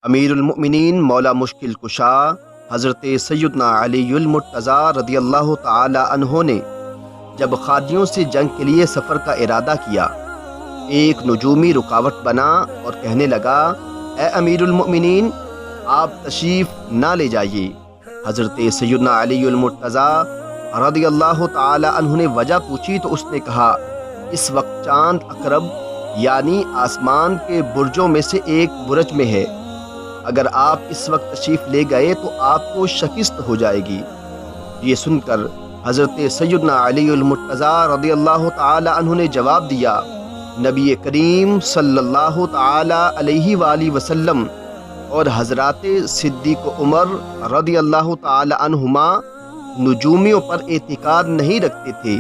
امیر المؤمنین مولا مشکل کشا حضرت سیدنا علی المرتضیٰ رضی اللہ تعالی عنہ نے جب خادیوں سے جنگ کے لیے سفر کا ارادہ کیا، ایک نجومی رکاوٹ بنا اور کہنے لگا، اے امیر المؤمنین، آپ تشریف نہ لے جائیے۔ حضرت سیدنا علی المرتضیٰ رضی اللہ تعالی عنہ نے وجہ پوچھی تو اس نے کہا، اس وقت چاند عقرب یعنی آسمان کے برجوں میں سے ایک برج میں ہے، اگر آپ اس وقت تشریف لے گئے تو آپ کو شکست ہو جائے گی۔ یہ سن کر حضرت سیدنا علی المرتضیٰ رضی اللہ تعالی عنہ نے جواب دیا، نبی کریم صلی اللہ تعالی علیہ وآلہ وسلم اور حضرات صدیق عمر رضی اللہ تعالی عنہما نجومیوں پر اعتقاد نہیں رکھتے تھے۔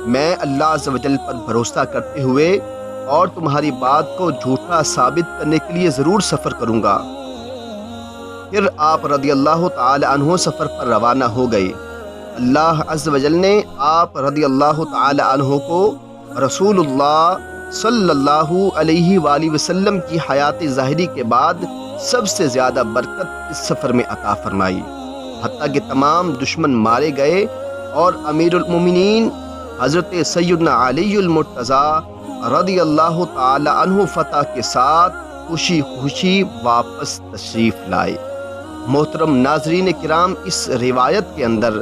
میں اللہ عز و جل پر بھروسہ کرتے ہوئے اور تمہاری بات کو جھوٹا ثابت کرنے کے لیے ضرور سفر کروں گا۔ پھر آپ رضی اللہ تعالی عنہ سفر پر روانہ ہو گئے۔ اللہ عز و جل نے آپ رضی اللہ تعالی عنہ کو رسول اللہ صلی اللہ علیہ وآلہ وسلم کی حیات ظاہری کے بعد سب سے زیادہ برکت اس سفر میں عطا فرمائی، حتیٰ کہ تمام دشمن مارے گئے اور امیر المومنین حضرت سیدنا علی المرتضیٰ رضی اللہ تعالی عنہ فتح کے ساتھ خوشی خوشی واپس تشریف لائے۔ محترم ناظرین کرام، اس روایت کے اندر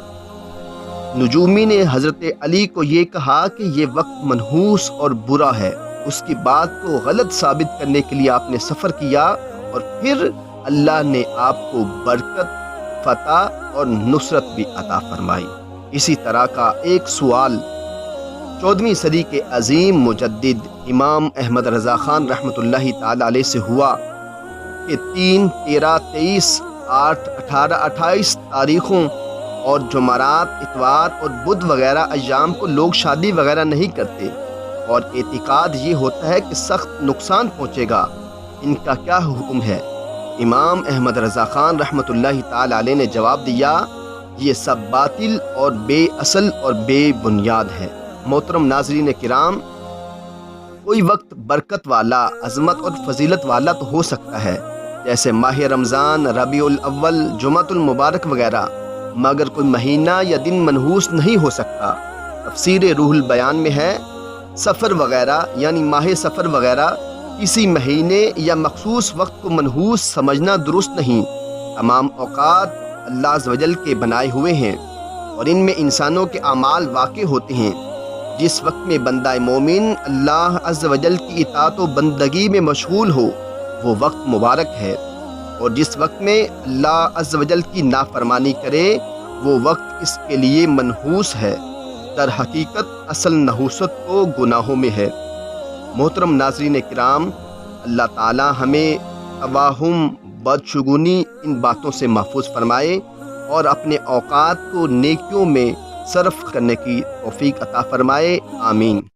نجومی نے حضرت علی کو یہ کہا کہ یہ وقت منحوس اور برا ہے، اس کی بات کو غلط ثابت کرنے کے لیے آپ نے سفر کیا اور پھر اللہ نے آپ کو برکت، فتح اور نصرت بھی عطا فرمائی۔ اسی طرح کا ایک سوال 14ویں صدی کے عظیم مجدد امام احمد رضا خان رحمۃ اللہ تعالی علیہ سے ہوا کہ 3، 13، 23، 8، 18، 28 تاریخوں اور جمعرات، اتوار اور بدھ وغیرہ ایام کو لوگ شادی وغیرہ نہیں کرتے، اور اعتقاد یہ ہوتا ہے کہ سخت نقصان پہنچے گا، ان کا کیا حکم ہے؟ امام احمد رضا خان رحمۃ اللہ تعالی علیہ نے جواب دیا، یہ سب باطل اور بے اصل اور بے بنیاد ہے۔ محترم ناظرین کرام، کوئی وقت برکت والا، عظمت اور فضیلت والا تو ہو سکتا ہے، جیسے ماہ رمضان، ربیع الاول، جمعۃ المبارک وغیرہ، مگر کوئی مہینہ یا دن منحوس نہیں ہو سکتا۔ تفسیر روح البیان میں ہے، سفر وغیرہ یعنی ماہ سفر وغیرہ کسی مہینے یا مخصوص وقت کو منحوس سمجھنا درست نہیں۔ تمام اوقات اللہ عز و جل کے بنائے ہوئے ہیں اور ان میں انسانوں کے اعمال واقع ہوتے ہیں۔ جس وقت میں بندہ مومن اللہ عز و جل کی اطاعت و بندگی میں مشغول ہو وہ وقت مبارک ہے، اور جس وقت میں اللہ عز و جل کی نافرمانی کرے وہ وقت اس کے لیے منحوس ہے۔ در حقیقت اصل نحوست کو گناہوں میں ہے۔ محترم ناظرین کرام، اللہ تعالی ہمیں توہم، بدشگونی ان باتوں سے محفوظ فرمائے اور اپنے اوقات کو نیکیوں میں صرف کرنے کی توفیق عطا فرمائے، آمین۔